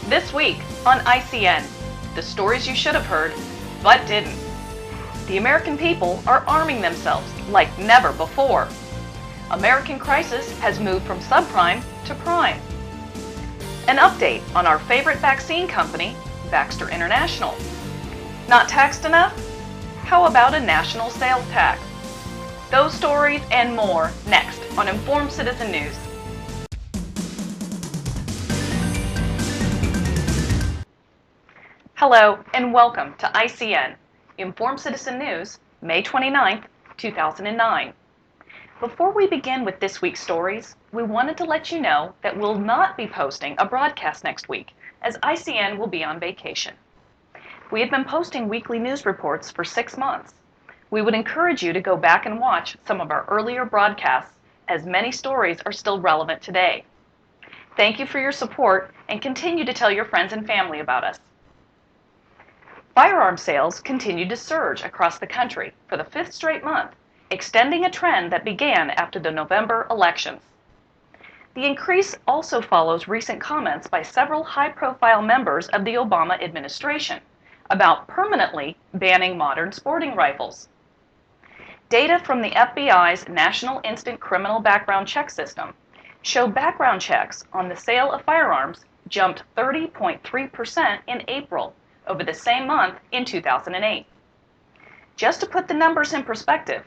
This week on ICN, the stories you should have heard, but didn't. The American people are arming themselves like never before. American crisis has moved from subprime to prime. An update on our favorite vaccine company, Baxter International. Not taxed enough? How about a national sales tax? Those stories and more next on Informed Citizen News. Hello and welcome to ICN, Informed Citizen News, May 29th, 2009. Before we begin with this week's stories, we wanted to let you know that we'll not be posting a broadcast next week, as ICN will be on vacation. We have been posting weekly news reports for 6 months. We would encourage you to go back and watch some of our earlier broadcasts, as many stories are still relevant today. Thank you for your support and continue to tell your friends and family about us. Firearm sales continued to surge across the country for the 5th straight month, extending a trend that began after the November elections. The increase also follows recent comments by several high-profile members of the Obama administration about permanently banning modern sporting rifles. Data from the FBI's National Instant Criminal Background Check System show background checks on the sale of firearms jumped 30.3% in April over the same month in 2008. Just to put the numbers in perspective,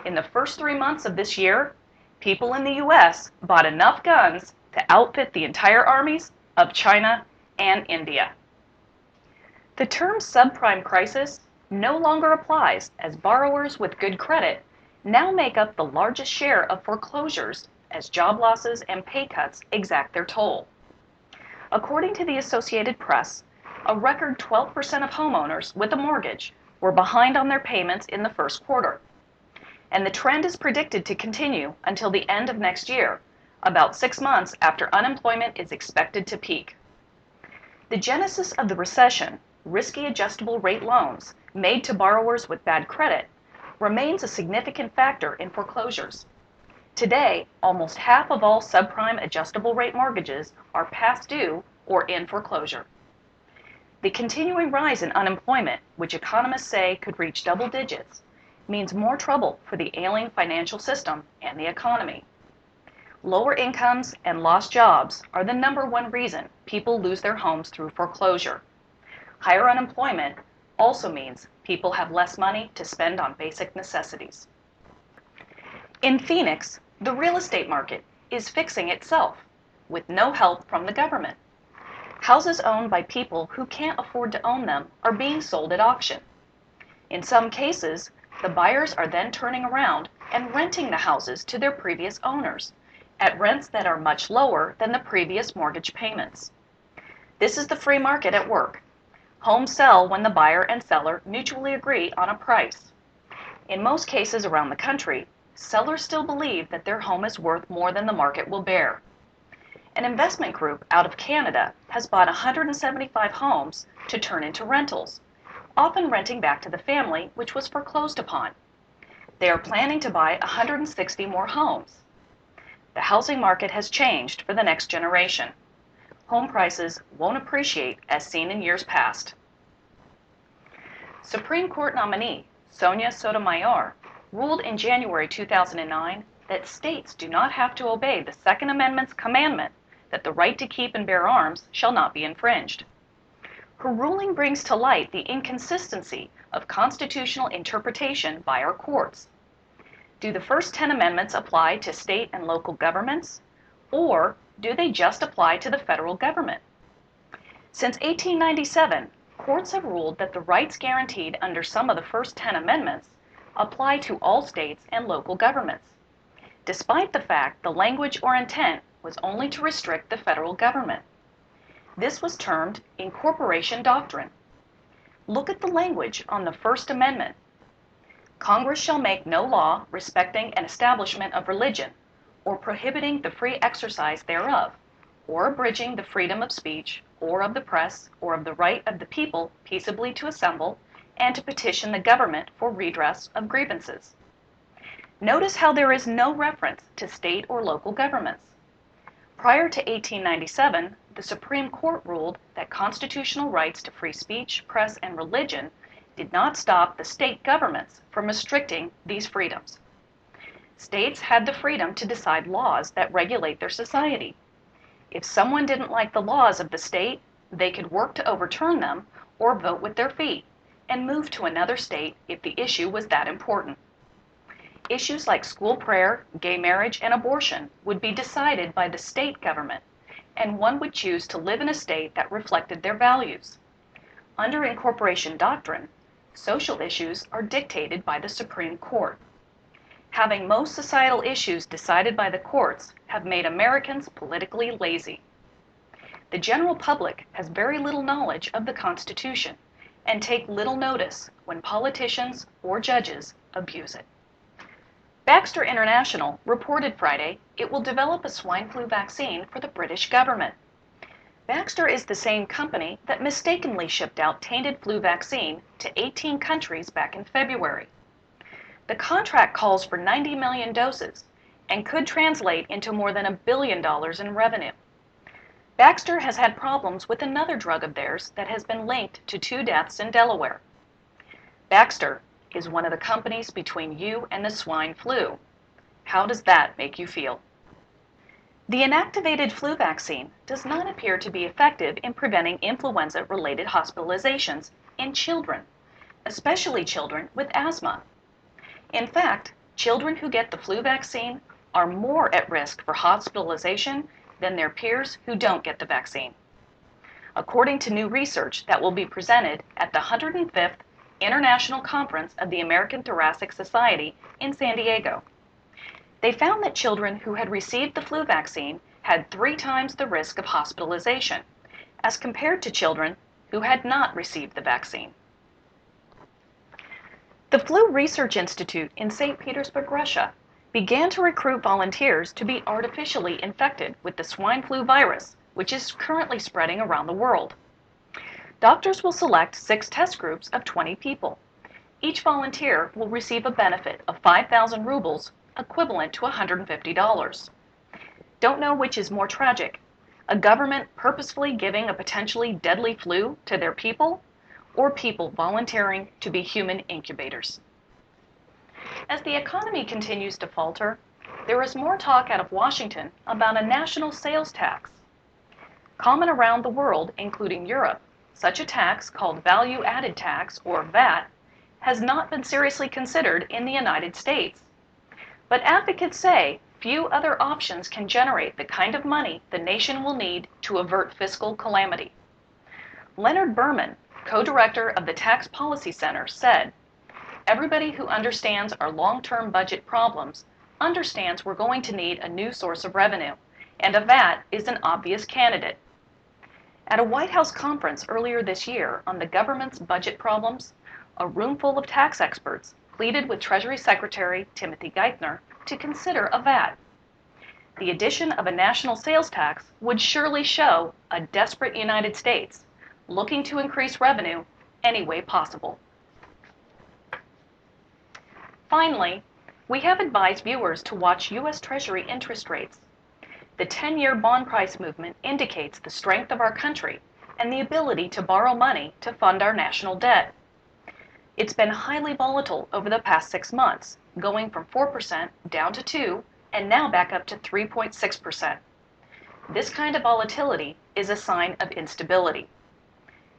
in the first 3 months of this year, people in the U.S. bought enough guns to outfit the entire armies of China and India. The term subprime crisis no longer applies, as borrowers with good credit now make up the largest share of foreclosures as job losses and pay cuts exact their toll. According to the Associated Press, a record 12% of homeowners with a mortgage were behind on their payments in the first quarter. And the trend is predicted to continue until the end of next year, about 6 months after unemployment is expected to peak. The genesis of the recession, risky adjustable rate loans made to borrowers with bad credit, remains a significant factor in foreclosures. Today, almost half of all subprime adjustable rate mortgages are past due or in foreclosure. The continuing rise in unemployment, which economists say could reach double digits, means more trouble for the ailing financial system and the economy. Lower incomes and lost jobs are the #1 reason people lose their homes through foreclosure. Higher unemployment also means people have less money to spend on basic necessities. In Pheonix, the real estate market is fixing itself with no help from the government. Houses owned by people who can't afford to own them are being sold at auction. In some cases, the buyers are then turning around and renting the houses to their previous owners at rents that are much lower than the previous mortgage payments. This is the free market at work. Homes sell when the buyer and seller mutually agree on a price. In most cases around the country, sellers still believe that their home is worth more than the market will bear. An investment group out of Canada has bought 175 homes to turn into rentals, often renting back to the family which was foreclosed upon. They are planning to buy 160 more homes. The housing market has changed for the next generation. Home prices won't appreciate as seen in years past. Supreme Court nominee Sonia Sotomayor ruled in January 2009 that states do not have to obey the Second Amendment's commandment that the right to keep and bear arms shall not be infringed. Her ruling brings to light the inconsistency of constitutional interpretation by our courts. Do the first 10 amendments apply to state and local governments, or do they just apply to the federal government? Since 1897, courts have ruled that the rights guaranteed under some of the first 10 amendments apply to all states and local governments, despite the fact the language or intent was only to restrict the federal government. This was termed incorporation doctrine. Look at the language on the First Amendment. Congress shall make no law respecting an establishment of religion, or prohibiting the free exercise thereof, or abridging the freedom of speech, or of the press, or of the right of the people peaceably to assemble, and to petition the government for redress of grievances. Notice how there is no reference to state or local governments. Prior to 1897, the Supreme Court ruled that constitutional rights to free speech, press, and religion did not stop the state governments from restricting these freedoms. States had the freedom to decide laws that regulate their society. If someone didn't like the laws of the state, they could work to overturn them or vote with their feet and move to another state if the issue was that important. Issues like school prayer, gay marriage, and abortion would be decided by the state government, and one would choose to live in a state that reflected their values. Under incorporation doctrine, social issues are dictated by the Supreme Court. Having most societal issues decided by the courts have made Americans politically lazy. The general public has very little knowledge of the Constitution and take little notice when politicians or judges abuse it. Baxter International reported Friday it will develop a swine flu vaccine for the British government. Baxter is the same company that mistakenly shipped out tainted flu vaccine to 18 countries back in February. The contract calls for 90 million doses and could translate into more than $1 billion in revenue. Baxter has had problems with another drug of theirs that has been linked to 2 deaths in Delaware. Baxter is one of the companies between you and the swine flu. How does that make you feel? The inactivated flu vaccine does not appear to be effective in preventing influenza-related hospitalizations in children, especially children with asthma. In fact, children who get the flu vaccine are more at risk for hospitalization than their peers who don't get the vaccine, according to new research that will be presented at the 105th International Conference of the American Thoracic Society in San Diego. They found that children who had received the flu vaccine had 3 times the risk of hospitalization as compared to children who had not received the vaccine. The Flu Research Institute in St. Petersburg, Russia, began to recruit volunteers to be artificially infected with the swine flu virus, which is currently spreading around the world. Doctors will select 6 test groups of 20 people. Each volunteer will receive a benefit of 5,000 rubles, equivalent to $150. Don't know which is more tragic, a government purposefully giving a potentially deadly flu to their people, or people volunteering to be human incubators. As the economy continues to falter, there is more talk out of Washington about a national sales tax. Common around the world, including Europe, such a tax, called value-added tax, or VAT, has not been seriously considered in the United States. But advocates say few other options can generate the kind of money the nation will need to avert fiscal calamity. Leonard Berman, co-director of the Tax Policy Center, said, "Everybody who understands our long-term budget problems understands we're going to need a new source of revenue, and a VAT is an obvious candidate." At a White House conference earlier this year on the government's budget problems, a room full of tax experts pleaded with Treasury Secretary Timothy Geithner to consider a VAT. The addition of a national sales tax would surely show a desperate United States looking to increase revenue any way possible. Finally, we have advised viewers to watch U.S. Treasury interest rates. The 10-year bond price movement indicates the strength of our country and the ability to borrow money to fund our national debt. It's been highly volatile over the past 6 months, going from 4% down to 2% and now back up to 3.6%. This kind of volatility is a sign of instability.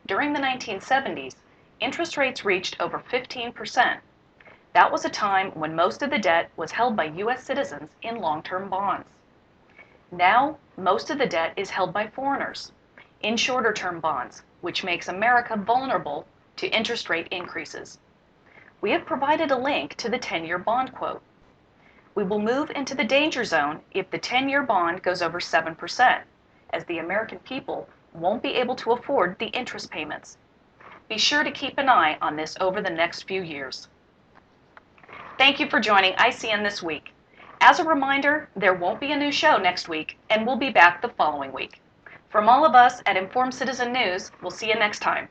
During the 1970s, interest rates reached over 15%. That was a time when most of the debt was held by U.S. citizens in long-term bonds. Now, most of the debt is held by foreigners in shorter-term bonds, which makes America vulnerable to interest rate increases. We have provided a link to the 10-year bond quote. We will move into the danger zone if the 10-year bond goes over 7%, as the American people won't be able to afford the interest payments. Be sure to keep an eye on this over the next few years. Thank you for joining ICN This Week. As a reminder, there won't be a new show next week, and we'll be back the following week. From all of us at Informed Citizen News, we'll see you next time.